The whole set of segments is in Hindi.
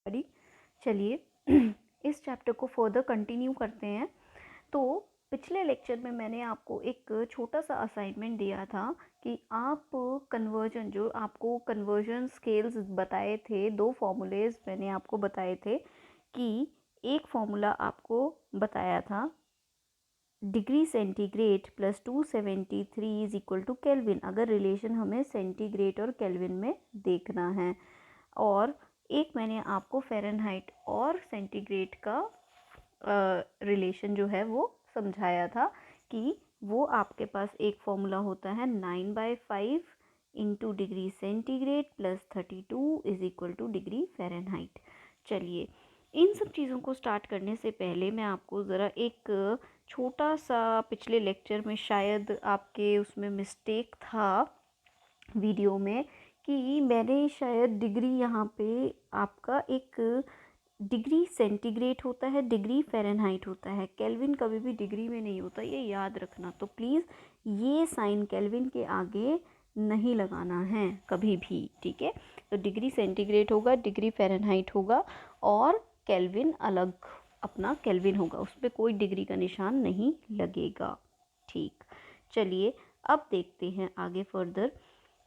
बड़ी चलिए इस चैप्टर को फर्दर कंटिन्यू करते हैं। तो पिछले लेक्चर में मैंने आपको एक छोटा सा असाइनमेंट दिया था कि आप कन्वर्जन, जो आपको कन्वर्जन स्केल्स बताए थे, दो फॉर्मूलेज मैंने आपको बताए थे कि एक फॉर्मूला आपको बताया था degree centigrade plus 273 is equal to kelvin, अगर रिलेशन हमें सेंटीग्रेड और केल्विन में देखना है। और एक मैंने आपको फ़ारेनहाइट और सेंटीग्रेड का रिलेशन जो है वो समझाया था कि वो आपके पास एक फॉर्मूला होता है 9/5 into degree centigrade plus 32 is equal two degree Fahrenheit. चलिए इन सब चीज़ों को स्टार्ट करने से पहले मैं आपको ज़रा एक छोटा सा, पिछले लेक्चर में शायद आपके उसमें मिस्टेक था वीडियो में कि मैंने शायद डिग्री यहाँ पे आपका एक डिग्री सेंटीग्रेड होता है, डिग्री फ़ारेनहाइट होता है, केल्विन कभी भी डिग्री में नहीं होता, ये याद रखना। तो प्लीज़ ये साइन केल्विन के आगे नहीं लगाना है कभी भी, ठीक है। तो डिग्री सेंटीग्रेड होगा, डिग्री फ़ारेनहाइट होगा और केल्विन अलग अपना केल्विन होगा, उस पर कोई डिग्री का निशान नहीं लगेगा, ठीक। चलिए अब देखते हैं आगे फर्दर।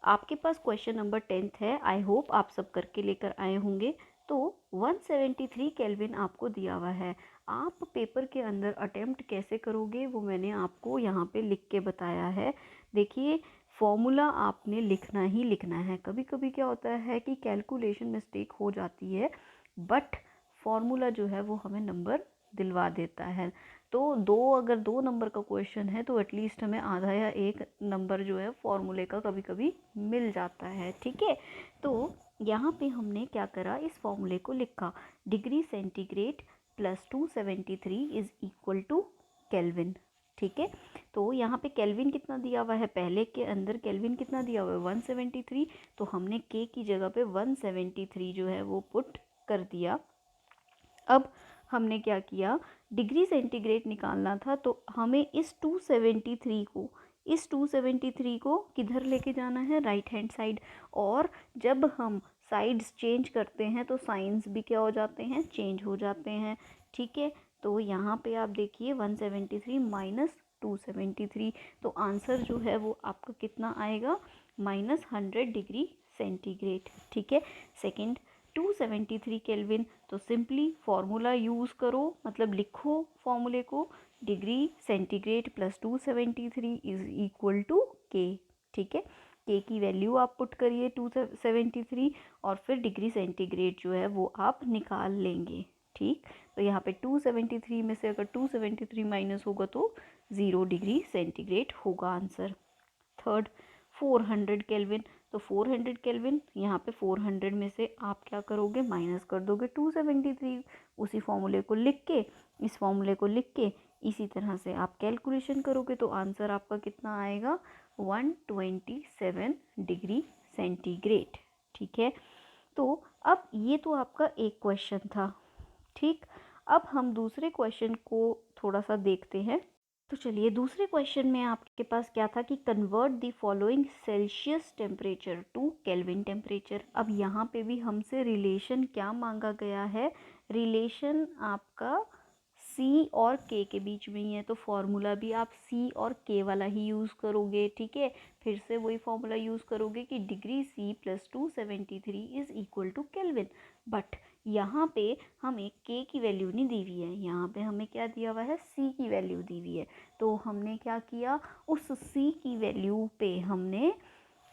आपके पास क्वेश्चन नंबर 10 है, आई होप आप सब करके लेकर आए होंगे। तो 173 केल्विन आपको दिया हुआ है, आप पेपर के अंदर अटेम्प्ट कैसे करोगे वो मैंने आपको यहाँ पे लिख के बताया है। देखिए फॉर्मूला आपने लिखना ही लिखना है, कभी कभी क्या होता है कि कैलकुलेशन मिस्टेक हो जाती है बट फॉर्मूला जो है वो हमें नंबर दिलवा देता है। तो अगर दो नंबर का क्वेश्चन है तो एटलीस्ट हमें आधा या एक नंबर जो है फॉर्मूले का कभी कभी मिल जाता है, ठीक है। तो यहाँ पे हमने क्या करा, इस फॉर्मूले को लिखा, degree centigrade plus 273 is equal to kelvin, ठीक है। तो यहाँ पे केल्विन कितना दिया हुआ है, पहले के अंदर केल्विन कितना दिया हुआ है 173, तो हमने के की जगह पे 173 जो है वो पुट कर दिया। अब हमने क्या किया, डिग्री सेंटीग्रेड निकालना था तो हमें इस 273 को किधर लेके जाना है, राइट हैंड साइड। और जब हम साइड्स चेंज करते हैं तो साइंस भी क्या हो जाते हैं, चेंज हो जाते हैं, ठीक है। तो यहाँ पे आप देखिए 173 माइनस 273, तो आंसर जो है वो आपका कितना आएगा, -100 डिग्री सेंटीग्रेड, ठीक है। सेकंड 273 केल्विन, तो सिंपली फॉर्मूला यूज़ करो, मतलब लिखो फॉर्मूले को, degree centigrade plus 273 is equal to K, ठीक है। के की वैल्यू आप पुट करिए 273 और फिर डिग्री सेंटीग्रेड जो है वो आप निकाल लेंगे, ठीक। तो यहाँ पे 273 में से अगर 273 माइनस होगा तो 0 डिग्री सेंटीग्रेड होगा आंसर। थर्ड 400 केल्विन, तो 400 केल्विन यहाँ पे 400 में से आप क्या करोगे, माइनस कर दोगे 273, उसी फॉर्मूले को लिख के, इस फॉर्मूले को लिख के इसी तरह से आप कैलकुलेशन करोगे तो आंसर आपका कितना आएगा, 127 डिग्री सेंटीग्रेड, ठीक है। तो अब ये तो आपका एक क्वेश्चन था, ठीक। अब हम दूसरे क्वेश्चन को थोड़ा सा देखते हैं। तो चलिए दूसरे क्वेश्चन में आपके पास क्या था कि convert the following Celsius temperature to kelvin temperature. अब यहाँ पे भी हमसे रिलेशन क्या मांगा गया है, रिलेशन आपका C और K के बीच में ही है, तो फॉर्मूला भी आप C और K वाला ही यूज़ करोगे, ठीक है। फिर से वही फॉर्मूला यूज़ करोगे कि degree C plus 273 is equal to kelvin, but यहाँ पे हमें K की वैल्यू नहीं दी हुई है, यहाँ पे हमें क्या दिया हुआ है, C की वैल्यू दी हुई है। तो हमने क्या किया, उस C की वैल्यू पे हमने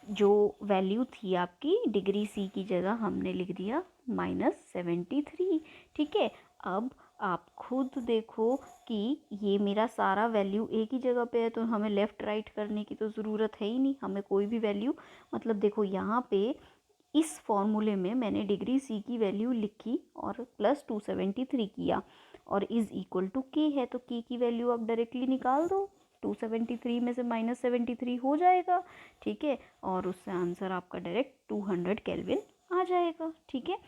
जो वैल्यू थी आपकी डिग्री C की जगह हमने लिख दिया -73, ठीक है। अब आप खुद देखो कि ये मेरा सारा वैल्यू एक ही जगह पे है, तो हमें लेफ़्ट राइट करने की तो ज़रूरत है ही नहीं, हमें कोई भी वैल्यू, मतलब देखो यहाँ पे इस फॉर्मूले में मैंने डिग्री C की वैल्यू लिखी और प्लस 273 किया और इज़ इक्वल टू के है, तो के की वैल्यू आप डायरेक्टली निकाल दो, 273 में से -73 हो जाएगा, ठीक है। और उससे आंसर आपका डायरेक्ट 200 केल्विन आ जाएगा, ठीक है।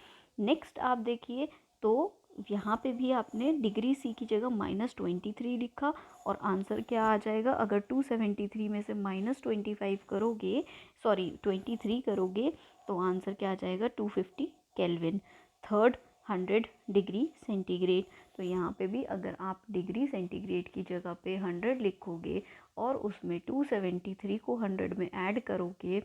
नेक्स्ट आप देखिए, तो यहाँ पे भी आपने डिग्री C की जगह -23 लिखा और आंसर क्या आ जाएगा, अगर 273 में से -25 करोगे, सॉरी 23 करोगे तो आंसर क्या आ जाएगा, 250 केल्विन। Third 100 degree centigrade. तो यहाँ पे भी अगर आप डिग्री सेंटीग्रेड की जगह पे 100 लिखोगे और उसमें 273 को 100 में ऐड करोगे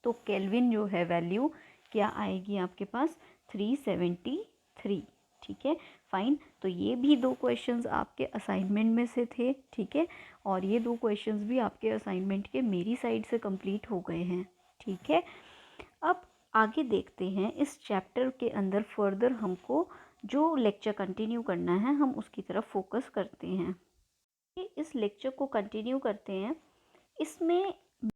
तो केल्विन जो है वैल्यू क्या आएगी आपके पास, 373। ठीक है, फाइन। तो ये भी 2 क्वेश्चंस आपके असाइनमेंट में से थे। ठीक है, और ये 2 क्वेश्चंस भी आपके असाइनमेंट के मेरी साइड से कंप्लीट हो गए हैं। ठीक है, अब आगे देखते हैं इस चैप्टर के अंदर फर्दर हमको जो लेक्चर कंटिन्यू करना है हम उसकी तरफ फोकस करते हैं। इस लेक्चर को कंटिन्यू करते हैं। इसमें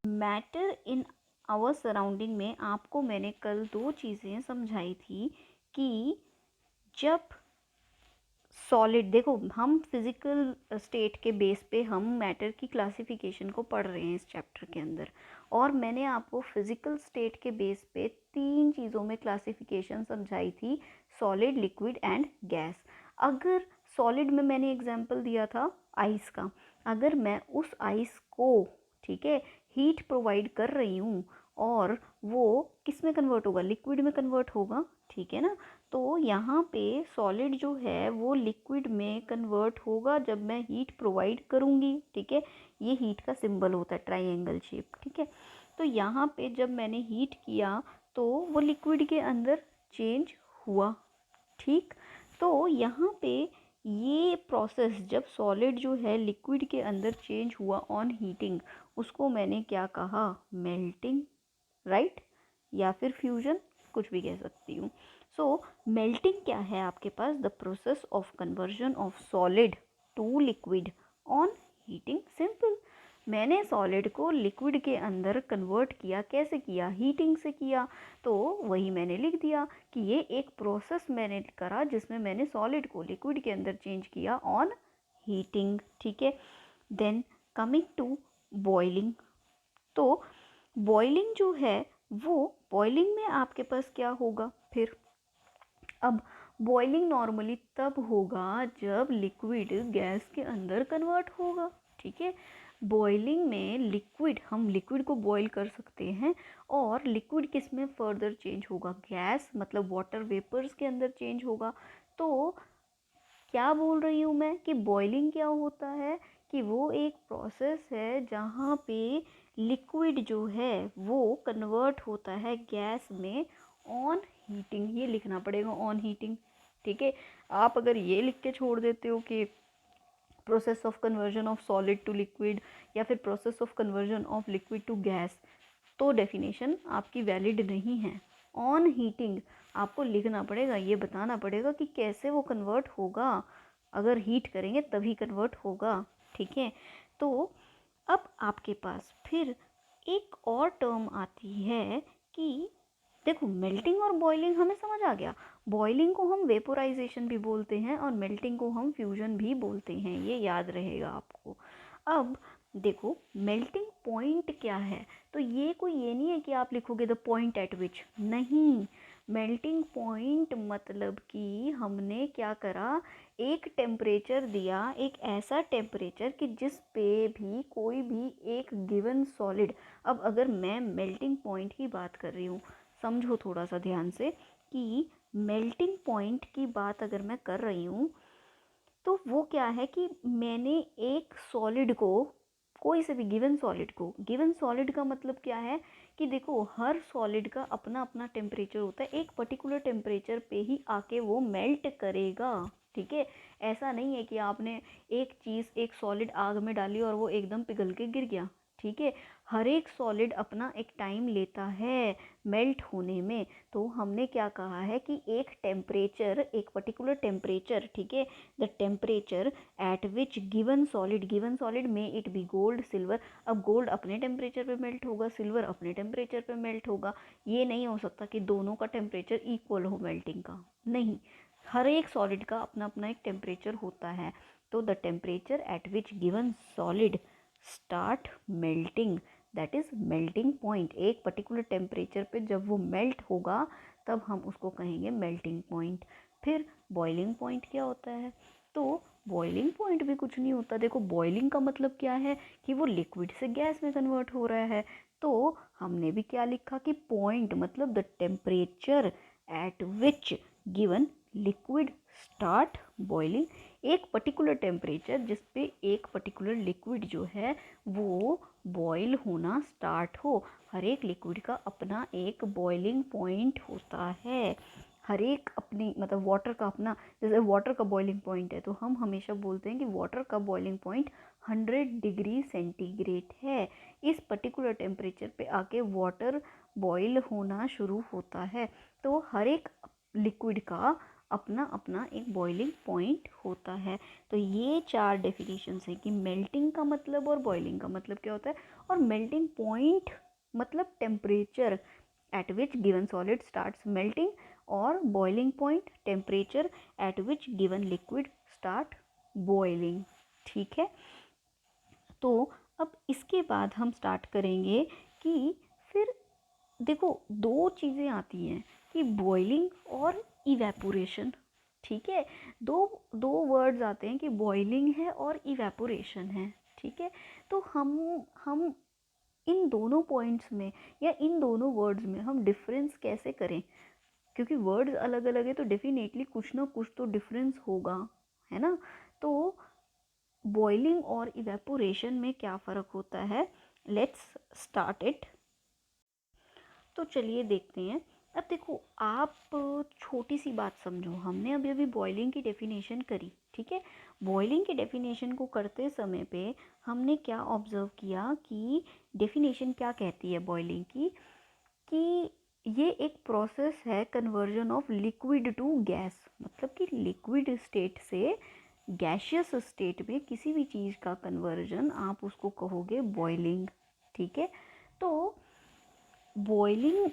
मैटर इन आवर सराउंडिंग में आपको मैंने कल 2 चीज़ें समझाई थी कि जब सॉलिड, देखो हम फिजिकल स्टेट के बेस पे हम मैटर की क्लासिफिकेशन को पढ़ रहे हैं इस चैप्टर के अंदर, और मैंने आपको फिजिकल स्टेट के बेस पे 3 चीज़ों में क्लासिफिकेशन समझाई थी, सॉलिड, लिक्विड एंड गैस। अगर सॉलिड में मैंने एग्जांपल दिया था आइस का, अगर मैं उस आइस को, ठीक है, हीट प्रोवाइड कर रही हूँ और वो किस में कन्वर्ट होगा, लिक्विड में कन्वर्ट होगा। ठीक है ना, तो यहाँ पे सॉलिड जो है वो लिक्विड में कन्वर्ट होगा जब मैं हीट प्रोवाइड करूँगी। ठीक है, ये हीट का सिंबल होता है ट्रायंगल शेप। ठीक है, तो यहाँ पे जब मैंने हीट किया तो वो लिक्विड के अंदर चेंज हुआ। ठीक, तो यहाँ पे ये प्रोसेस जब सॉलिड जो है लिक्विड के अंदर चेंज हुआ ऑन हीटिंग, उसको मैंने क्या कहा, मेल्टिंग, राइट, या फिर फ्यूजन, कुछ भी कह सकती हूँ। सो मेल्टिंग क्या है आपके पास, the process of conversion of solid to liquid on heating. Simple, मैंने सॉलिड को लिक्विड के अंदर कन्वर्ट किया, कैसे किया, हीटिंग से किया। तो वही मैंने लिख दिया कि ये एक प्रोसेस मैंने करा जिसमें मैंने सॉलिड को लिक्विड के अंदर चेंज किया ऑन हीटिंग। ठीक है, देन कमिंग टू बॉइलिंग। तो बॉइलिंग जो है वो, बॉइलिंग में आपके पास क्या होगा फिर, अब बॉइलिंग नॉर्मली तब होगा जब लिक्विड गैस के अंदर कन्वर्ट होगा। ठीक है, बॉइलिंग में लिक्विड, हम लिक्विड को बॉईल कर सकते हैं और लिक्विड किस में फर्दर चेंज होगा, गैस मतलब वाटर वेपर्स के अंदर चेंज होगा। तो क्या बोल रही हूँ मैं कि बॉइलिंग क्या होता है कि वो एक प्रोसेस है जहाँ पे लिक्विड जो है वो कन्वर्ट होता है गैस में ऑन हीटिंग। ये लिखना पड़ेगा ऑन हीटिंग। ठीक है, आप अगर ये लिख के छोड़ देते हो कि process of conversion of solid to liquid या फिर process of conversion of liquid to gas, तो डेफिनेशन आपकी वैलिड नहीं है। ऑन हीटिंग आपको लिखना पड़ेगा, ये बताना पड़ेगा कि कैसे वो कन्वर्ट होगा, अगर हीट करेंगे तभी कन्वर्ट होगा। ठीक है, तो अब आपके पास फिर एक और टर्म आती है कि देखो मेल्टिंग और बॉइलिंग हमें समझ आ गया, बॉइलिंग को हम वेपोराइजेशन भी बोलते हैं और मेल्टिंग को हम फ्यूजन भी बोलते हैं, ये याद रहेगा आपको। अब देखो मेल्टिंग पॉइंट क्या है, तो ये कोई ये नहीं है कि आप लिखोगे द पॉइंट एट विच, नहीं, मेल्टिंग पॉइंट मतलब कि हमने क्या करा, एक टेम्परेचर दिया, एक ऐसा टेम्परेचर कि जिस पे भी कोई भी एक गिवन सॉलिड, अब अगर मैं मेल्टिंग पॉइंट की बात कर रही हूँ, समझो थोड़ा सा ध्यान से कि मेल्टिंग पॉइंट की बात अगर मैं कर रही हूँ तो वो क्या है कि मैंने एक सॉलिड को, कोई से भी गिवन सॉलिड को, गिवन सॉलिड का मतलब क्या है कि देखो हर सॉलिड का अपना अपना टेम्परेचर होता है, एक पर्टिकुलर टेम्परेचर पे ही आके वो मेल्ट करेगा। ठीक है, ऐसा नहीं है कि आपने एक चीज़, एक सॉलिड आग में डाली और वो एकदम पिघल के गिर गया। ठीक है, हर एक सॉलिड अपना एक टाइम लेता है मेल्ट होने में। तो हमने क्या कहा है कि एक टेम्परेचर, एक पर्टिकुलर टेम्परेचर, ठीक है, the temperature at which given solid में इट बी गोल्ड, सिल्वर, अब गोल्ड अपने टेम्परेचर पे मेल्ट होगा, सिल्वर अपने टेम्परेचर पे मेल्ट होगा। ये नहीं हो सकता कि दोनों का टेम्परेचर इक्वल हो मेल्टिंग का, नहीं, हर एक सॉलिड का अपना अपना एक टेम्परेचर होता है। तो the temperature at which given solid start melting, that is melting point. एक पर्टिकुलर टेम्परेचर पे जब वो मेल्ट होगा तब हम उसको कहेंगे मेल्टिंग पॉइंट। फिर बॉइलिंग पॉइंट क्या होता है, तो बॉइलिंग पॉइंट भी कुछ नहीं होता। देखो बॉइलिंग का मतलब क्या है कि वो लिक्विड से गैस में कन्वर्ट हो रहा है। तो हमने भी क्या लिखा कि पॉइंट मतलब the temperature at which given liquid start boiling, एक पर्टिकुलर टेम्परेचर जिस पे एक पर्टिकुलर लिक्विड जो है वो बॉयल होना स्टार्ट हो। हर एक लिक्विड का अपना एक बॉइलिंग पॉइंट होता है, हर एक अपनी मतलब वाटर का अपना, जैसे वाटर का बॉइलिंग पॉइंट है तो हम हमेशा बोलते हैं कि वाटर का बॉइलिंग पॉइंट 100 डिग्री सेंटीग्रेड है। इस पर्टिकुलर टेम्परेचर पे आके वाटर बॉयल होना शुरू होता है। तो हर एक लिक्विड का अपना अपना एक बॉइलिंग पॉइंट होता है। तो ये 4 डेफिनेशंस हैं कि मेल्टिंग का मतलब और बॉइलिंग का मतलब क्या होता है, और मेल्टिंग पॉइंट मतलब temperature at which given solid starts melting, और boiling point temperature at which given liquid start boiling. ठीक है, तो अब इसके बाद हम स्टार्ट करेंगे कि फिर देखो 2 चीज़ें आती हैं कि बॉइलिंग और इवेपोरेशन। ठीक है, दो दो वर्ड्स आते हैं कि बॉइलिंग है और इवेपोरेशन है। ठीक है, तो हम इन दोनों पॉइंट्स में या इन दोनों वर्ड्स में हम डिफरेंस कैसे करें, क्योंकि वर्ड्स अलग अलग है तो डेफिनेटली कुछ ना कुछ तो डिफरेंस होगा, है ना। तो बॉइलिंग और इवेपोरेशन में क्या फ़र्क होता है, लेट्स स्टार्ट इट। तो चलिए देखते हैं। अब देखो आप छोटी सी बात समझो, हमने अभी अभी बॉइलिंग की डेफिनेशन करी, ठीक है। बॉइलिंग की डेफिनेशन को करते समय पे हमने क्या ऑब्जर्व किया कि डेफिनेशन क्या कहती है बॉइलिंग की, कि ये एक प्रोसेस है conversion of liquid to gas, मतलब कि लिक्विड स्टेट से गैशियस स्टेट में किसी भी चीज़ का कन्वर्जन आप उसको कहोगे बॉइलिंग। ठीक है, तो बॉइलिंग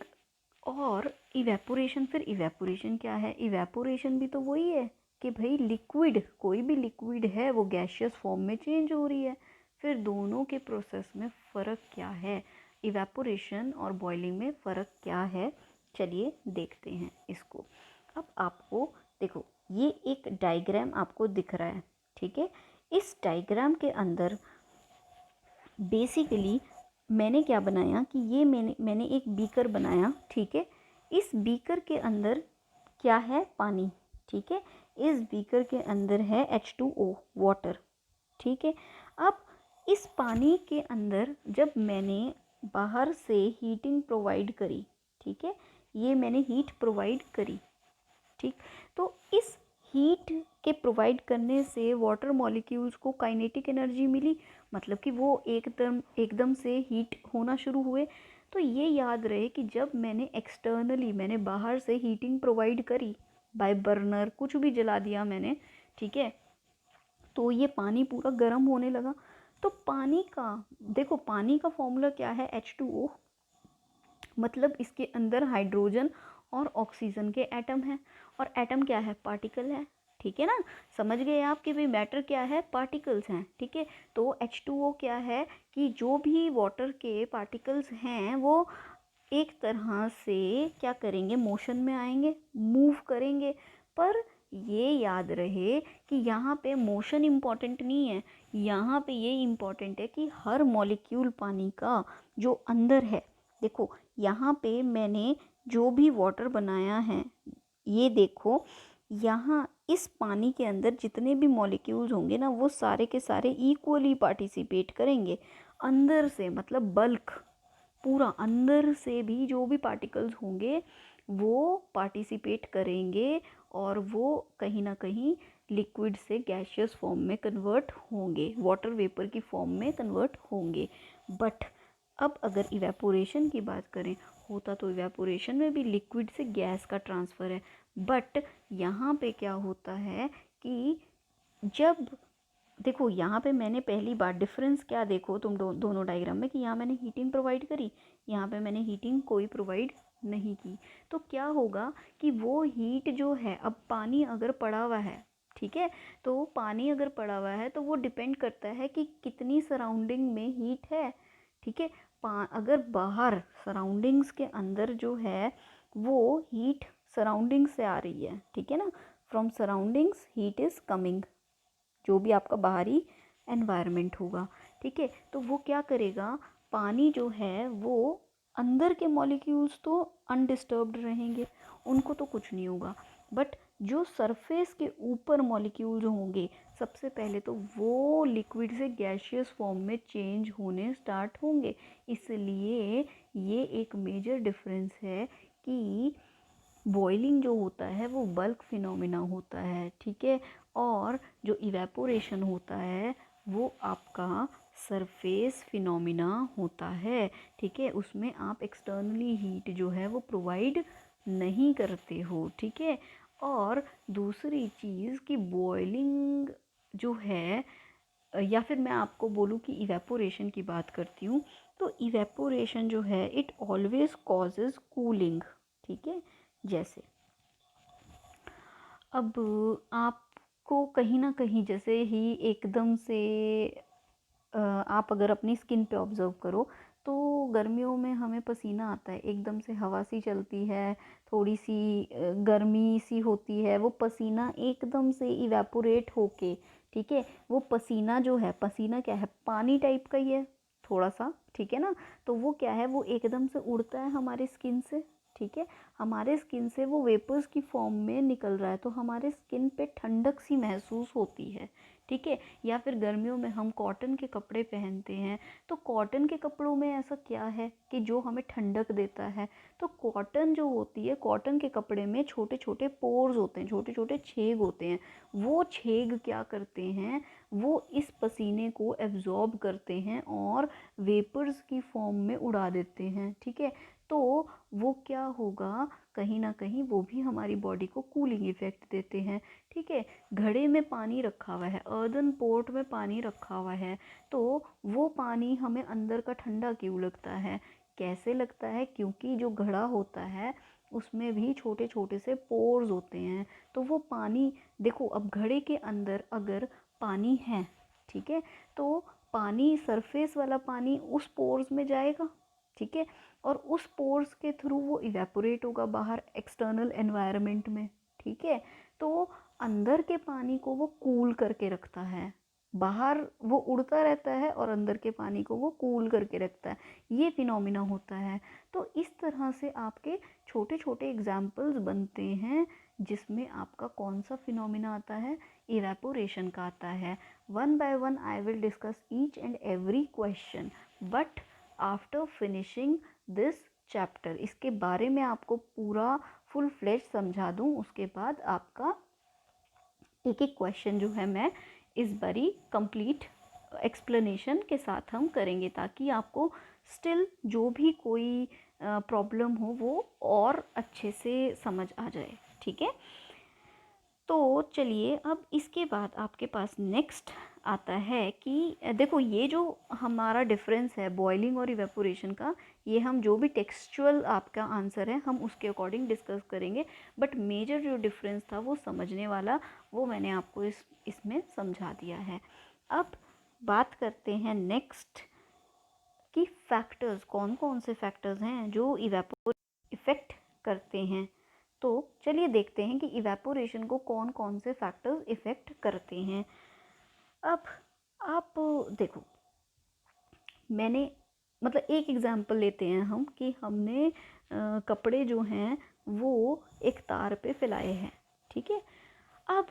और इवेपोरेशन, फिर इवेपोरेशन क्या है, इवेपोरेशन भी तो वही है कि भाई लिक्विड, कोई भी लिक्विड है वो गैशियस फॉर्म में चेंज हो रही है। फिर दोनों के प्रोसेस में फ़र्क क्या है, इवेपोरेशन और बॉइलिंग में फ़र्क क्या है, चलिए देखते हैं इसको। अब आपको देखो ये एक डायग्राम आपको दिख रहा है, ठीक है। इस डायग्राम के अंदर बेसिकली मैंने क्या बनाया कि ये मैंने एक बीकर बनाया, ठीक है। इस बीकर के अंदर क्या है, पानी, ठीक है। इस बीकर के अंदर है H2O वाटर, ठीक है। अब इस पानी के अंदर जब मैंने बाहर से हीटिंग प्रोवाइड करी, ठीक है, ये मैंने हीट प्रोवाइड करी, ठीक। तो इस हीट के प्रोवाइड करने से वाटर मॉलिक्यूल्स को काइनेटिक एनर्जी मिली, मतलब कि वो एकदम से हीट होना शुरू हुए। तो ये याद रहे कि जब मैंने एक्सटर्नली, मैंने बाहर से हीटिंग प्रोवाइड करी बाय बर्नर, कुछ भी जला दिया मैंने, ठीक है, तो ये पानी पूरा गर्म होने लगा। तो पानी का देखो, पानी का फॉर्मूला क्या है, H2O, मतलब इसके अंदर हाइड्रोजन और ऑक्सीजन के एटम हैं, और एटम क्या है, पार्टिकल है, ठीक है ना। समझ गए आप कि भाई मैटर क्या है, पार्टिकल्स हैं, ठीक है। तो H2O क्या है कि जो भी वाटर के पार्टिकल्स हैं वो एक तरह से क्या करेंगे, मोशन में आएंगे, मूव करेंगे। पर ये याद रहे कि यहाँ पे मोशन इम्पॉर्टेंट नहीं है, यहाँ पे ये इम्पॉर्टेंट है कि हर मॉलिक्यूल पानी का जो अंदर है, देखो यहाँ पे मैंने जो भी वाटर बनाया है, ये देखो यहाँ इस पानी के अंदर जितने भी मॉलिक्यूल्स होंगे ना वो सारे के सारे इक्वली पार्टिसिपेट करेंगे अंदर से, मतलब बल्क पूरा अंदर से भी जो भी पार्टिकल्स होंगे वो पार्टिसिपेट करेंगे, और वो कहीं ना कहीं लिक्विड से गैशियस फॉर्म में कन्वर्ट होंगे, वाटर वेपर की फॉर्म में कन्वर्ट होंगे। बट अब अगर इवेपोरेशन की बात करें, होता तो इवेपोरेशन में भी लिक्विड से गैस का ट्रांसफ़र है, बट यहाँ पे क्या होता है कि जब देखो यहाँ पे मैंने पहली बार डिफरेंस क्या देखो तुम दोनों डायग्राम में, कि यहाँ मैंने हीटिंग प्रोवाइड करी, यहाँ पे मैंने हीटिंग कोई प्रोवाइड नहीं की। तो क्या होगा कि वो हीट जो है, अब पानी अगर पड़ा हुआ है, ठीक है, तो पानी अगर पड़ा हुआ है तो वो डिपेंड करता है कि कितनी सराउंडिंग में हीट है, ठीक है। अगर बाहर सराउंडिंग्स के अंदर जो है वो हीट सराउंडिंग से आ रही है, ठीक है ना, from surroundings heat is coming, जो भी आपका बाहरी एनवायरनमेंट होगा, ठीक है। तो वो क्या करेगा, पानी जो है वो अंदर के मॉलिक्यूल्स तो अनडिस्टर्ब्ड रहेंगे, उनको तो कुछ नहीं होगा, बट जो सरफेस के ऊपर मॉलिक्यूल जो होंगे सबसे पहले तो वो लिक्विड से गैशियस फॉर्म में चेंज होने स्टार्ट होंगे। इसलिए ये एक मेजर डिफरेंस है कि बॉइलिंग जो होता है वो बल्क फिनोमिना होता है, ठीक है, और जो इवेपोरेशन होता है वो आपका सरफेस फिनोमिना होता है, ठीक है। उसमें आप एक्सटर्नली हीट जो है वो प्रोवाइड नहीं करते हो, ठीक है। और दूसरी चीज़ कि बॉइलिंग जो है, या फिर मैं आपको बोलूँ कि इवेपोरेशन की बात करती हूँ, तो इवेपोरेशन जो है इट ऑलवेज कॉजेज कूलिंग, ठीक है। जैसे अब आपको कहीं ना कहीं जैसे ही एकदम से आप अगर अपनी स्किन पे ऑब्ज़र्व करो तो गर्मियों में हमें पसीना आता है, एकदम से हवा सी चलती है, थोड़ी सी गर्मी सी होती है, वो पसीना एकदम से इवेपोरेट होके, ठीक है, वो पसीना जो है, पसीना क्या है, पानी टाइप का ही है थोड़ा सा, ठीक है ना। तो वो क्या है, वो एकदम से उड़ता है हमारी स्किन से, ठीक है, हमारे स्किन से वो वेपर्स की फॉर्म में निकल रहा है, तो हमारे स्किन पे ठंडक सी महसूस होती है, ठीक है। या फिर गर्मियों में हम कॉटन के कपड़े पहनते हैं, तो कॉटन के कपड़ों में ऐसा क्या है कि जो हमें ठंडक देता है, तो कॉटन जो होती है, कॉटन के कपड़े में छोटे छोटे पोर्स होते हैं, छोटे छोटे छेद होते हैं, वो छेद क्या करते हैं, वो इस पसीने को एब्जॉर्ब करते हैं और वेपर्स की फॉर्म में उड़ा देते हैं, ठीक है। तो वो क्या होगा, कहीं ना कहीं वो भी हमारी बॉडी को कूलिंग इफेक्ट देते हैं, ठीक है। घड़े में पानी रखा हुआ है, अर्दन पोर्ट में पानी रखा हुआ है, तो वो पानी हमें अंदर का ठंडा क्यों लगता है, कैसे लगता है, क्योंकि जो घड़ा होता है उसमें भी छोटे छोटे से पोर्स होते हैं, तो वो पानी, देखो अब घड़े के अंदर अगर पानी है, ठीक है, तो पानी, सरफेस वाला पानी उस पोर्स में जाएगा, ठीक है, और उस पोर्स के थ्रू वो इवेपोरेट होगा बाहर एक्सटर्नल एनवायरनमेंट में, ठीक है। तो अंदर के पानी को वो कूल करके रखता है, बाहर वो उड़ता रहता है और अंदर के पानी को वो कूल करके रखता है, ये फिनोमिना होता है। तो इस तरह से आपके छोटे छोटे एग्जाम्पल्स बनते हैं जिसमें आपका कौन सा फिनोमिना आता है, इवेपोरेशन का आता है। One by one I will discuss each and every question, but after finishing this chapter, इसके बारे में आपको पूरा फुल फ्लेज समझा दूँ, उसके बाद आपका एक एक क्वेश्चन जो है मैं इस बारी कंप्लीट एक्सप्लेनेशन के साथ हम करेंगे, ताकि आपको स्टिल जो भी कोई प्रॉब्लम हो वो और अच्छे से समझ आ जाए, ठीक है। तो चलिए अब इसके बाद आपके पास नेक्स्ट आता है कि देखो ये जो हमारा डिफरेंस है बॉइलिंग और इवेपोरेशन का, ये हम जो भी टेक्सचुअल आपका आंसर है हम उसके अकॉर्डिंग डिस्कस करेंगे, बट मेजर जो डिफरेंस था वो समझने वाला, वो मैंने आपको इसमें समझा दिया है। अब बात करते हैं नेक्स्ट कि फैक्टर्स, कौन कौन से फैक्टर्स हैं जो इफ़ेक्ट करते हैं। तो चलिए देखते हैं कि इवेपोरेशन को कौन कौन से फैक्टर्स इफ़ेक्ट करते हैं। अब आप देखो, मैंने मतलब एक एग्जांपल लेते हैं हम कि हमने कपड़े जो हैं वो एक तार पे फैलाए हैं, ठीक है। अब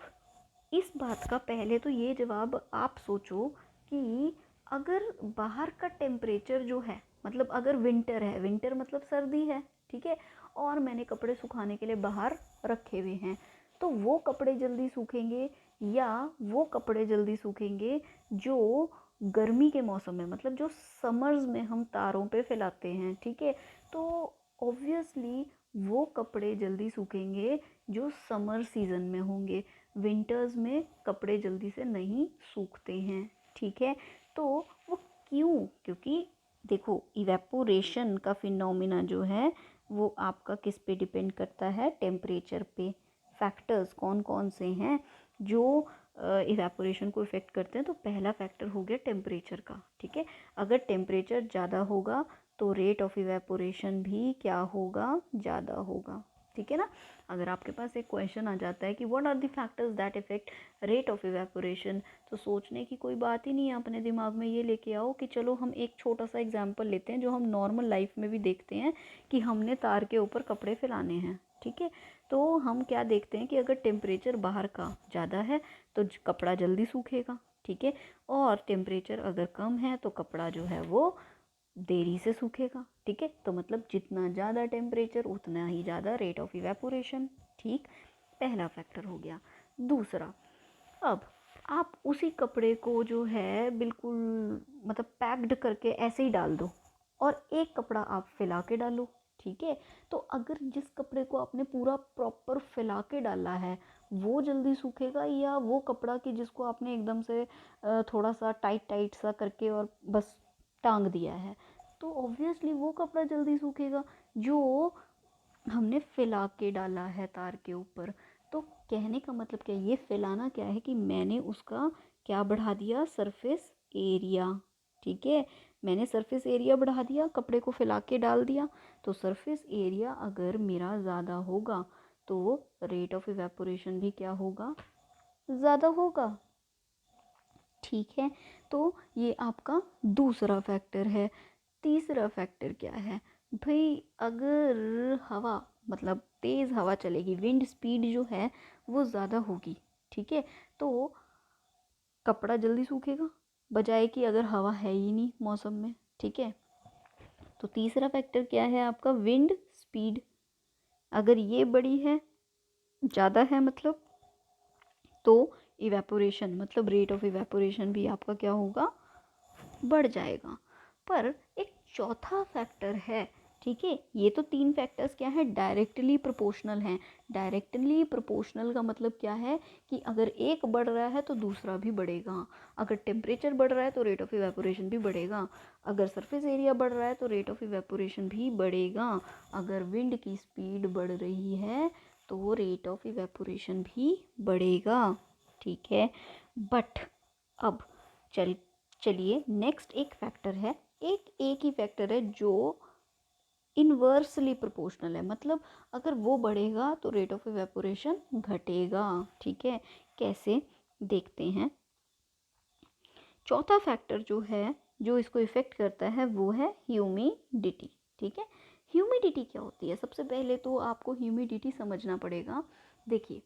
इस बात का पहले तो ये जवाब आप सोचो कि अगर बाहर का टेम्परेचर जो है, मतलब अगर विंटर है, विंटर मतलब सर्दी है, ठीक है, और मैंने कपड़े सुखाने के लिए बाहर रखे हुए हैं, तो वो कपड़े जल्दी सूखेंगे या वो कपड़े जल्दी सूखेंगे जो गर्मी के मौसम में, मतलब जो समर्स में हम तारों पे फैलाते हैं, ठीक है। तो ऑब्वियसली वो कपड़े जल्दी सूखेंगे जो समर सीज़न में होंगे, विंटर्स में कपड़े जल्दी से नहीं सूखते हैं, ठीक है। तो वो क्यों, क्योंकि देखो इवेपोरेशन का फिनोमिना जो है वो आपका किस पे डिपेंड करता है, टेम्परेचर पे। फैक्टर्स कौन कौन से हैं जो इवेपोरेशन को इफ़ेक्ट करते हैं, तो पहला फैक्टर हो गया टेम्परेचर का, ठीक है। अगर टेम्परेचर ज़्यादा होगा तो रेट ऑफ इवेपोरेशन भी क्या होगा, ज़्यादा होगा, ठीक है ना। अगर आपके पास एक क्वेश्चन आ जाता है कि what are the factors that effect rate of evaporation, तो सोचने की कोई बात ही नहीं है, अपने दिमाग में ये लेके आओ कि चलो हम एक छोटा सा एग्जांपल लेते हैं जो हम नॉर्मल लाइफ में भी देखते हैं कि हमने तार के ऊपर कपड़े फैलाने हैं, ठीक है। तो हम क्या देखते हैं कि अगर टेम्परेचर बाहर का ज़्यादा है तो कपड़ा जल्दी सूखेगा, ठीक है, और टेम्परेचर अगर कम है तो कपड़ा जो है वो देरी से सूखेगा, ठीक है। तो मतलब जितना ज़्यादा टेम्परेचर उतना ही ज़्यादा रेट ऑफ इवेपोरेशन, ठीक। पहला फैक्टर हो गया। दूसरा, अब आप उसी कपड़े को जो है बिल्कुल मतलब पैक्ड करके ऐसे ही डाल दो और एक कपड़ा आप फैला के डालो, ठीक है। तो अगर जिस कपड़े को आपने पूरा प्रॉपर फैला के डाला है वो जल्दी सूखेगा, या वो कपड़ा कि जिसको आपने एकदम से थोड़ा सा टाइट टाइट सा करके और बस टांग दिया है, तो ऑब्वियसली वो कपड़ा जल्दी सूखेगा जो हमने फैला के डाला है तार के ऊपर। तो कहने का मतलब क्या है, ये फैलाना क्या है कि मैंने उसका क्या बढ़ा दिया, सरफेस एरिया, ठीक है। मैंने सरफेस एरिया बढ़ा दिया, कपड़े को फैला के डाल दिया, तो सरफेस एरिया अगर मेरा ज़्यादा होगा तो रेट ऑफ इवेपोरेशन भी क्या होगा, ज़्यादा होगा, ठीक है। तो ये आपका दूसरा फैक्टर है। तीसरा फैक्टर क्या है भाई, अगर हवा मतलब तेज़ हवा चलेगी, विंड स्पीड जो है वो ज़्यादा होगी, ठीक है, तो कपड़ा जल्दी सूखेगा बजाय कि अगर हवा है ही नहीं मौसम में, ठीक है। तो तीसरा फैक्टर क्या है आपका, विंड स्पीड। अगर ये बड़ी है, ज़्यादा है मतलब, तो इवेपोरेशन मतलब रेट ऑफ इवेपोरेशन भी आपका क्या होगा, बढ़ जाएगा। पर एक चौथा फैक्टर है, ठीक है। ये तो तीन फैक्टर्स क्या है, डायरेक्टली प्रोपोर्शनल हैं। डायरेक्टली प्रोपोर्शनल का मतलब क्या है कि अगर एक बढ़ रहा है तो दूसरा भी बढ़ेगा। अगर टेम्परेचर बढ़ रहा है तो रेट ऑफ इवेपोरेशन भी बढ़ेगा। अगर सरफेस एरिया बढ़ रहा है तो रेट ऑफ इवेपोरेशन भी बढ़ेगा। अगर विंड की स्पीड बढ़ रही है तो रेट ऑफ इवेपोरेशन भी बढ़ेगा, ठीक है। बट अब चलिए नेक्स्ट एक फैक्टर है, एक ही फैक्टर है जो इन्वर्सली प्रोपोर्शनल है, मतलब अगर वो बढ़ेगा तो रेट ऑफ इवेपोरेशन घटेगा, ठीक है। कैसे, देखते हैं। चौथा फैक्टर जो है जो इसको इफ़ेक्ट करता है वो है ह्यूमिडिटी, ठीक है। ह्यूमिडिटी क्या होती है, सबसे पहले तो आपको ह्यूमिडिटी समझना पड़ेगा। देखिए,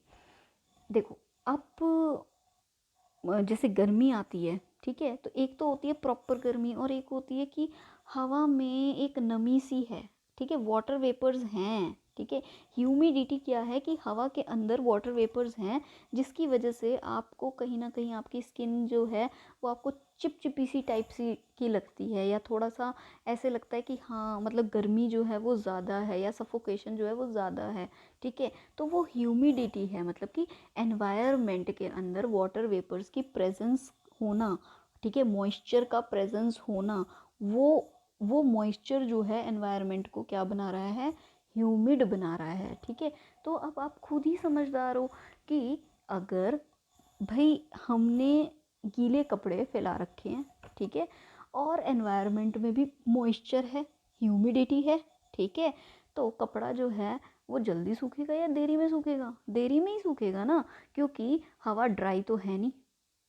देखो, आप जैसे गर्मी आती है, ठीक है, तो एक तो होती है प्रॉपर गर्मी और एक होती है कि हवा में एक नमी सी है, ठीक है, वाटर वेपर्स हैं, ठीक है। ह्यूमिडिटी क्या है कि हवा के अंदर वाटर वेपर्स हैं जिसकी वजह से आपको कहीं ना कहीं आपकी स्किन जो है वो आपको चिपचिपी सी टाइप सी की लगती है, या थोड़ा सा ऐसे लगता है कि हाँ मतलब गर्मी जो है वो ज़्यादा है या सफोकेशन जो है वो ज़्यादा है, ठीक है। तो वो ह्यूमिडिटी है, मतलब कि एनवायरनमेंट के अंदर वाटर वेपर्स की प्रेजेंस होना, ठीक है, मॉइस्चर का प्रेजेंस होना, वो मॉइस्चर जो है एनवायरनमेंट को क्या बना रहा है, ह्यूमिड बना रहा है, ठीक है। तो अब आप खुद ही समझदार हो कि अगर भाई हमने गीले कपड़े फैला रखे हैं, ठीक है, और एनवायरनमेंट में भी मॉइस्चर है, ह्यूमिडिटी है, ठीक है, तो कपड़ा जो है वो जल्दी सूखेगा या देरी में सूखेगा, देरी में ही सूखेगा ना, क्योंकि हवा ड्राई तो है नहीं,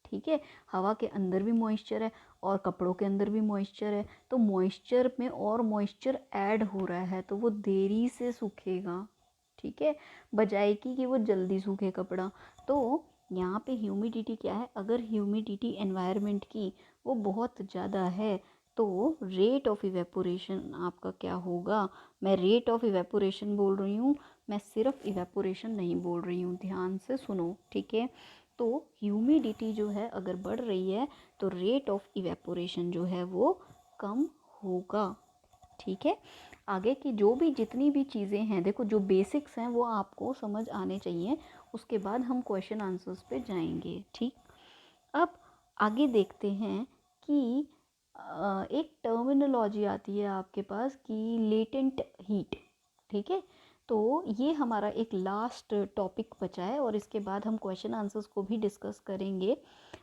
ठीक है। हवा के अंदर भी मॉइस्चर है और कपड़ों के अंदर भी मॉइस्चर है, तो मॉइस्चर में और मॉइस्चर ऐड हो रहा है तो वो देरी से सूखेगा, ठीक है, बजाय कि वो जल्दी सूखे कपड़ा। तो यहाँ पे ह्यूमिडिटी क्या है, अगर ह्यूमिडिटी एनवायरनमेंट की वो बहुत ज़्यादा है तो रेट ऑफ इवेपोरेशन आपका क्या होगा, मैं रेट ऑफ इवेपोरेशन बोल रही हूँ, मैं सिर्फ इवेपोरेशन नहीं बोल रही हूँ, ध्यान से सुनो, ठीक है। तो ह्यूमिडिटी जो है अगर बढ़ रही है तो रेट ऑफ इवेपोरेशन जो है वो कम होगा, ठीक है। आगे की जो भी जितनी भी चीज़ें हैं, देखो जो बेसिक्स हैं वो आपको समझ आने चाहिए, उसके बाद हम क्वेश्चन आंसर्स पे जाएंगे, ठीक। अब आगे देखते हैं कि एक टर्मिनोलॉजी आती है आपके पास कि लेटेंट हीट, ठीक है। तो ये हमारा एक लास्ट टॉपिक बचा है और इसके बाद हम क्वेश्चन आंसर्स को भी डिस्कस करेंगे।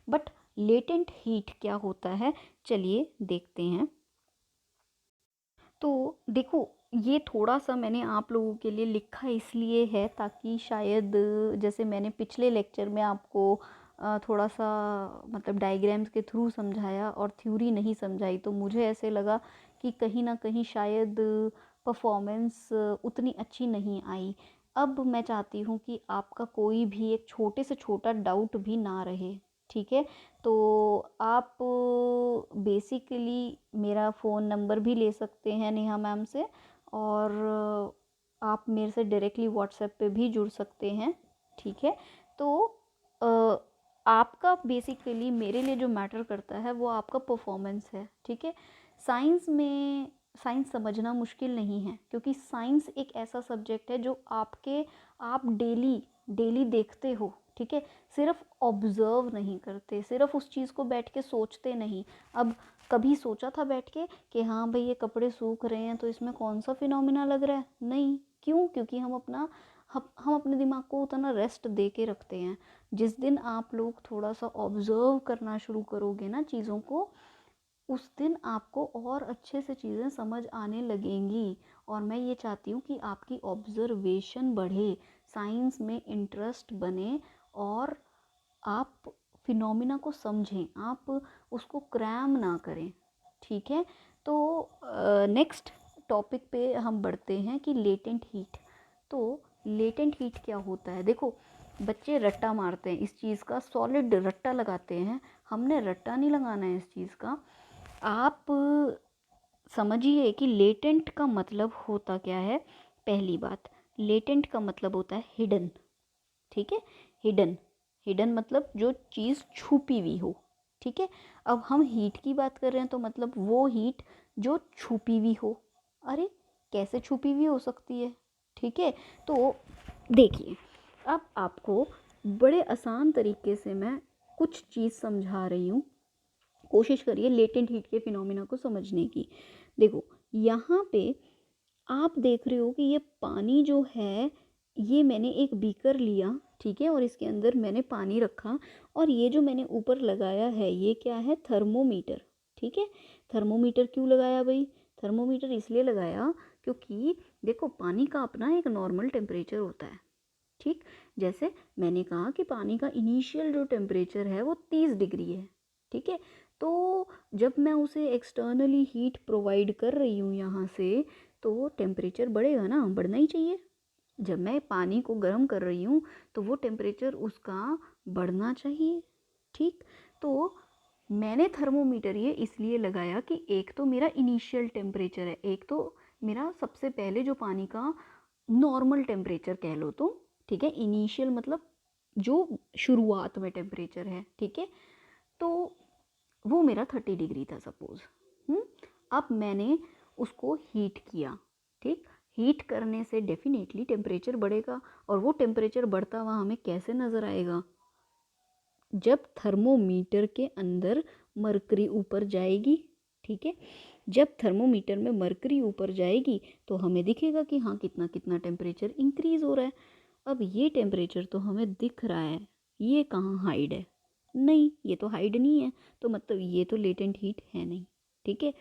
बट लेटेंट हीट क्या होता है, चलिए देखते हैं। तो देखो, ये थोड़ा-सा मैंने आप लोगों के लिए लिखा इसलिए है ताकि शायद जैसे मैंने पिछले लेक्चर में आपको थोड़ा-सा मतलब डायग्राम्स के थ्रू समझाया और थ्योरी नहीं समझाई, तो मुझे ऐसे लगा कि कहीं न कहीं शायद परफ़ॉर्मेंस उतनी अच्छी नहीं आई। अब मैं चाहती हूँ कि आपका कोई भी एक छोटे से छोटा डाउट भी ना रहे, ठीक है? तो आप बेसिकली मेरा फ़ोन नंबर भी ले सकते हैं नेहा मैम से, और आप मेरे से डायरेक्टली व्हाट्सएप पे भी जुड़ सकते हैं, ठीक है? तो अ, आपका बेसिकली मेरे लिए जो मैटर करता है वो आपका परफॉर्मेंस है, ठीक है? साइंस में साइंस समझना मुश्किल नहीं है, क्योंकि साइंस एक ऐसा सब्जेक्ट है जो आप डेली डेली देखते हो, ठीक है? सिर्फ ऑब्जर्व नहीं करते, सिर्फ उस चीज़ को बैठ के सोचते नहीं। अब कभी सोचा था बैठ के कि हाँ भाई ये कपड़े सूख रहे हैं तो इसमें कौन सा फिनोमिना लग रहा है? नहीं। क्यों? क्योंकि हम अपने दिमाग को उतना रेस्ट दे के रखते हैं। जिस दिन आप लोग थोड़ा सा ऑब्जर्व करना शुरू करोगे ना चीज़ों को, उस दिन आपको और अच्छे से चीज़ें समझ आने लगेंगी। और मैं ये चाहती हूँ कि आपकी ऑब्जर्वेशन बढ़े, साइंस में इंटरेस्ट बने, और आप फिनोमिना को समझें, आप उसको क्रैम ना करें, ठीक है? तो नेक्स्ट टॉपिक पे हम बढ़ते हैं कि लेटेंट हीट। तो लेटेंट हीट क्या होता है? देखो, बच्चे रट्टा मारते हैं इस चीज़ का, सॉलिड रट्टा लगाते हैं। हमने रट्टा नहीं लगाना है इस चीज़ का। आप समझिए कि लेटेंट का मतलब होता क्या है। पहली बात, लेटेंट का मतलब होता है हिडन, ठीक है? हिडन, हिडन मतलब जो चीज़ छुपी हुई हो, ठीक है? अब हम हीट की बात कर रहे हैं तो मतलब वो हीट जो छुपी हुई हो। अरे कैसे छुपी हुई हो सकती है, ठीक है? तो देखिए, अब आपको बड़े आसान तरीके से मैं कुछ चीज़ समझा रही हूँ, कोशिश करिए लेटेंट हीट के फिनोमिना को समझने की। देखो, यहाँ पे आप देख रहे हो कि ये पानी जो है, ये मैंने एक बीकर लिया, ठीक है? और इसके अंदर मैंने पानी रखा, और ये जो मैंने ऊपर लगाया है ये क्या है? थर्मोमीटर, ठीक है? थर्मोमीटर क्यों लगाया भाई? थर्मोमीटर इसलिए लगाया क्योंकि देखो, पानी का अपना एक नॉर्मल टेम्परेचर होता है, ठीक? जैसे मैंने कहा कि पानी का इनिशियल जो टेम्परेचर है वो 30 डिग्री है, ठीक है? तो जब मैं उसे एक्सटर्नली हीट प्रोवाइड कर रही हूँ यहाँ से, तो टेम्परेचर बढ़ेगा ना, बढ़ना ही चाहिए। जब मैं पानी को गर्म कर रही हूँ तो वो टेम्परेचर उसका बढ़ना चाहिए, ठीक? तो मैंने थर्मोमीटर ये इसलिए लगाया कि एक तो मेरा इनिशियल टेम्परेचर है, एक तो मेरा सबसे पहले जो पानी का नॉर्मल टेम्परेचर कह लो तो, ठीक है? इनिशियल मतलब जो शुरुआत में टेम्परेचर है, ठीक है? तो वो मेरा 30 डिग्री था सपोज। अब मैंने उसको हीट किया, ठीक? हीट करने से डेफिनेटली टेम्परेचर बढ़ेगा, और वो टेम्परेचर बढ़ता हुआ हमें कैसे नज़र आएगा? जब थर्मोमीटर के अंदर मरकरी ऊपर जाएगी, ठीक है? जब थर्मोमीटर में मरकरी ऊपर जाएगी तो हमें दिखेगा कि हाँ कितना कितना टेम्परेचर इंक्रीज़ हो रहा है। अब ये टेम्परेचर तो हमें दिख रहा है, ये कहाँ हाइड है? नहीं, ये तो हाइड नहीं है, तो मतलब ये तो लेटेंट हीट है नहीं, ठीक है?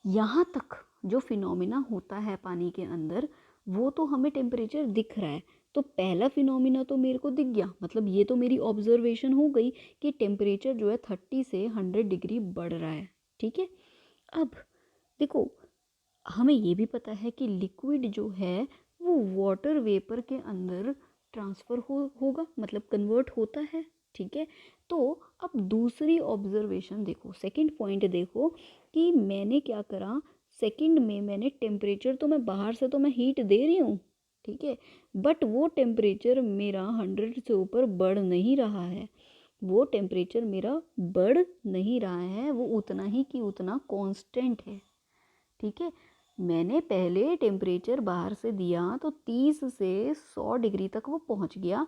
यहाँ तक जो फिनोमिना होता है पानी के अंदर, वो तो हमें टेम्परेचर दिख रहा है। तो पहला फिनोमिना तो मेरे को दिख गया, मतलब ये तो मेरी ऑब्जर्वेशन हो गई कि टेम्परेचर जो है 30 से 100 डिग्री बढ़ रहा है, ठीक है? अब देखो, हमें ये भी पता है कि लिक्विड जो है वो वाटर वेपर के अंदर ट्रांसफ़र होगा, मतलब कन्वर्ट होता है, ठीक है? तो अब दूसरी ऑब्जर्वेशन देखो, सेकंड पॉइंट देखो कि मैंने क्या करा। सेकंड में मैंने टेम्परेचर तो मैं बाहर से तो मैं हीट दे रही हूँ, ठीक है? बट वो टेम्परेचर मेरा 100 से ऊपर बढ़ नहीं रहा है, वो टेम्परेचर मेरा बढ़ नहीं रहा है, वो उतना ही कि उतना कांस्टेंट है, ठीक है? मैंने पहले टेम्परेचर बाहर से दिया तो 30 से 100 डिग्री तक वो पहुंच गया।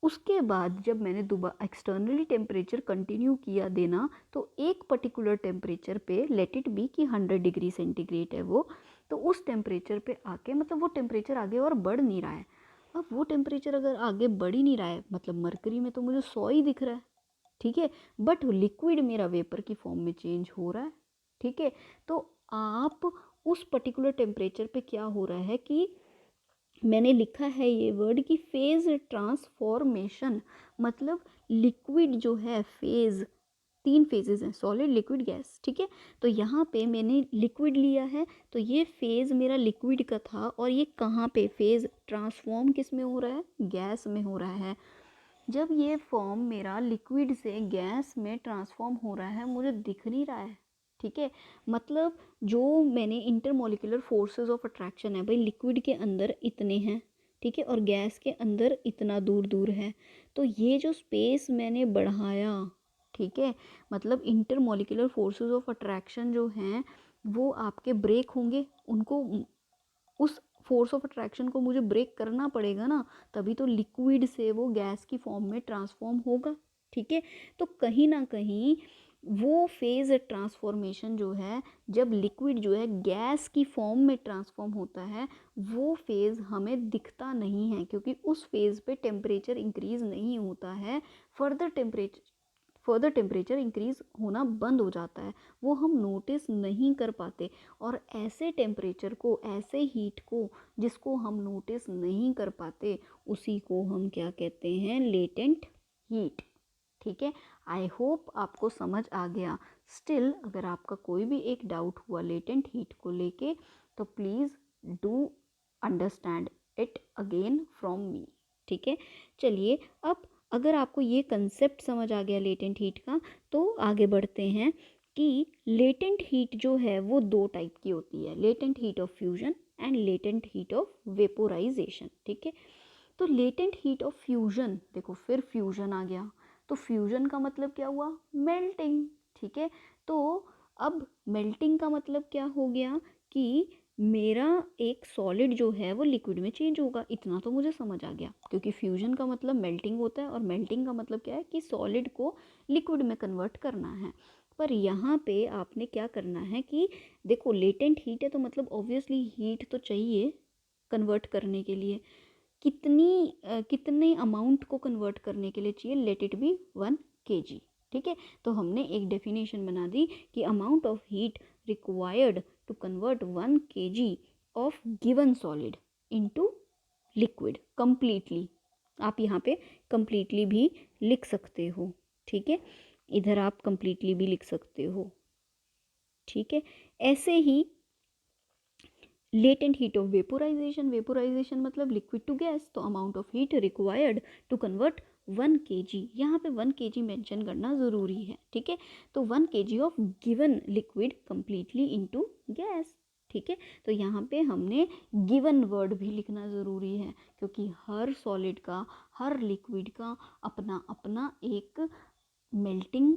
उसके बाद जब मैंने दोबारा एक्सटर्नली टेम्परेचर कंटिन्यू किया देना, तो एक पर्टिकुलर टेम्परेचर पे, लेट इट बी कि 100 डिग्री सेंटीग्रेड है वो, तो उस टेम्परेचर पे आके मतलब वो टेम्परेचर आगे और बढ़ नहीं रहा है। अब वो टेम्परेचर अगर आगे बढ़ ही नहीं रहा है, मतलब मरकरी में तो मुझे 100 ही दिख रहा है, ठीक है? बट लिक्विड मेरा वेपर की फॉर्म में चेंज हो रहा है, ठीक है? तो आप उस पर्टिकुलर टेम्परेचर पे क्या हो रहा है कि मैंने लिखा है ये वर्ड कि फेज ट्रांसफॉर्मेशन, मतलब लिक्विड जो है फेज, 3 फेजेस हैं, सॉलिड लिक्विड गैस, ठीक है। तो यहाँ पे मैंने लिक्विड लिया है, तो ये फेज मेरा लिक्विड का था और ये कहाँ पे फेज ट्रांसफॉर्म किस में हो रहा है, गैस में हो रहा है। जब ये फॉर्म मेरा लिक्विड से गैस में ट्रांसफॉर्म हो रहा है, मुझे दिख नहीं रहा है, ठीक है। मतलब जो मैंने इंटरमोलिकुलर फोर्सेस ऑफ अट्रैक्शन है भाई, लिक्विड के अंदर इतने हैं, ठीक है, और गैस के अंदर इतना दूर दूर है। तो ये जो स्पेस मैंने बढ़ाया, ठीक है, मतलब इंटरमोलिकुलर फोर्सेस ऑफ अट्रैक्शन जो हैं वो आपके ब्रेक होंगे, उनको उस फोर्स ऑफ अट्रैक्शन को मुझे ब्रेक करना पड़ेगा ना, तभी तो लिक्विड से वो गैस की फॉर्म में ट्रांसफॉर्म होगा, ठीक है। तो कहीं ना कहीं वो फेज़ ट्रांसफॉर्मेशन जो है, जब लिक्विड जो है गैस की फॉर्म में ट्रांसफॉर्म होता है, वो फेज़ हमें दिखता नहीं है, क्योंकि उस फेज़ पे टेम्परेचर इंक्रीज़ नहीं होता है, फर्दर टेम्परेचर इंक्रीज़ होना बंद हो जाता है, वो हम नोटिस नहीं कर पाते। और ऐसे टेम्परेचर को, ऐसे हीट को जिसको हम नोटिस नहीं कर पाते, उसी को हम क्या कहते हैं, लेटेंट हीट, ठीक है। आई होप आपको समझ आ गया। स्टिल अगर आपका कोई भी एक डाउट हुआ लेटेंट हीट को लेके, तो please do understand it again from me, ठीक है। चलिए, अब अगर आपको ये कंसेप्ट समझ आ गया लेटेंट हीट का, तो आगे बढ़ते हैं कि लेटेंट हीट जो है वो 2 टाइप की होती है, latent heat of fusion and latent heat of vaporisation, ठीक है। तो लेटेंट हीट ऑफ फ्यूजन, देखो फिर फ्यूजन आ गया, तो फ्यूजन का मतलब क्या हुआ, मेल्टिंग, ठीक है। तो अब मेल्टिंग का मतलब क्या हो गया कि मेरा एक सॉलिड जो है वो लिक्विड में चेंज होगा, इतना तो मुझे समझ आ गया, क्योंकि फ्यूजन का मतलब मेल्टिंग होता है, और मेल्टिंग का मतलब क्या है कि सॉलिड को लिक्विड में कन्वर्ट करना है। पर यहाँ पे आपने क्या करना है कि देखो लेटेंट हीट है, तो मतलब ऑब्वियसली हीट तो चाहिए कन्वर्ट करने के लिए, कितने अमाउंट को कन्वर्ट करने के लिए चाहिए, लेट इट बी 1 kg, ठीक है। तो हमने एक डेफिनेशन बना दी कि amount of heat required to convert 1 kg of given solid into liquid completely. आप यहाँ पे कंप्लीटली भी लिख सकते हो, ठीक है, इधर आप कंप्लीटली भी लिख सकते हो, ठीक है। ऐसे ही latent heat of vaporization, vaporization मतलब लिक्विड टू गैस, तो amount of heat required to convert 1 kg, यहाँ पे 1 kg मेंशन करना ज़रूरी है, ठीक है। तो 1 kg of given liquid completely into gas, ठीक है। तो यहाँ पे हमने गिवन वर्ड भी लिखना ज़रूरी है, क्योंकि हर सॉलिड का, हर लिक्विड का अपना अपना एक मेल्टिंग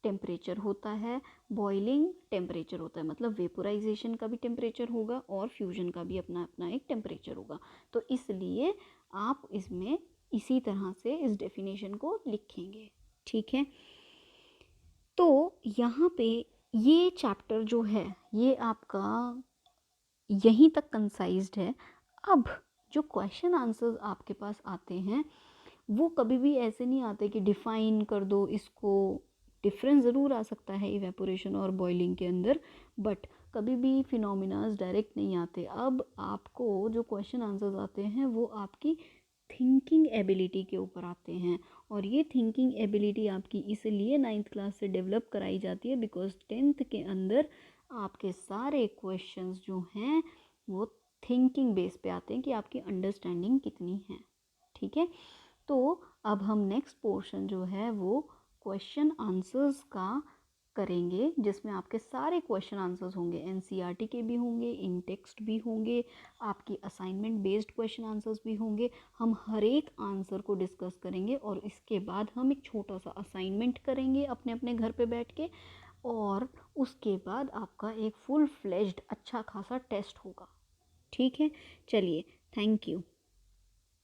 टेम्परेचर होता है, बॉइलिंग टेम्परेचर होता है, मतलब वेपोराइजेशन का भी टेम्परेचर होगा और फ्यूजन का भी अपना अपना एक टेम्परेचर होगा। तो इसलिए आप इसमें इसी तरह से इस डेफिनेशन को लिखेंगे, ठीक है। तो यहाँ पे ये चैप्टर जो है ये आपका यहीं तक कंसाइज्ड है। अब जो क्वेश्चन आंसर्स आपके पास आते हैं वो कभी भी ऐसे नहीं आते कि डिफ़ाइन कर दो इसको, डिफरेंस ज़रूर आ सकता है इवेपोरेशन और बॉइलिंग के अंदर, बट कभी भी फिनोमिनाज डायरेक्ट नहीं आते। अब आपको जो क्वेश्चन आंसर्स आते हैं वो आपकी थिंकिंग एबिलिटी के ऊपर आते हैं, और ये थिंकिंग एबिलिटी आपकी इसलिए 9th क्लास से डेवलप कराई जाती है बिकॉज 10th के अंदर आपके सारे क्वेश्चंस जो हैं वो थिंकिंग बेस पे आते हैं कि आपकी अंडरस्टैंडिंग कितनी है, ठीक है। तो अब हम नेक्स्ट पोर्शन जो है वो क्वेश्चन आंसर्स का करेंगे, जिसमें आपके सारे क्वेश्चन आंसर्स होंगे, एनसीईआरटी के भी होंगे, इन टेक्स्ट भी होंगे, आपकी असाइनमेंट बेस्ड क्वेश्चन आंसर्स भी होंगे। हम हर एक आंसर को डिस्कस करेंगे और इसके बाद हम एक छोटा सा असाइनमेंट करेंगे अपने अपने घर पे बैठ के, और उसके बाद आपका एक फुल फ्लेज्ड अच्छा खासा टेस्ट होगा, ठीक है। चलिए, थैंक यू।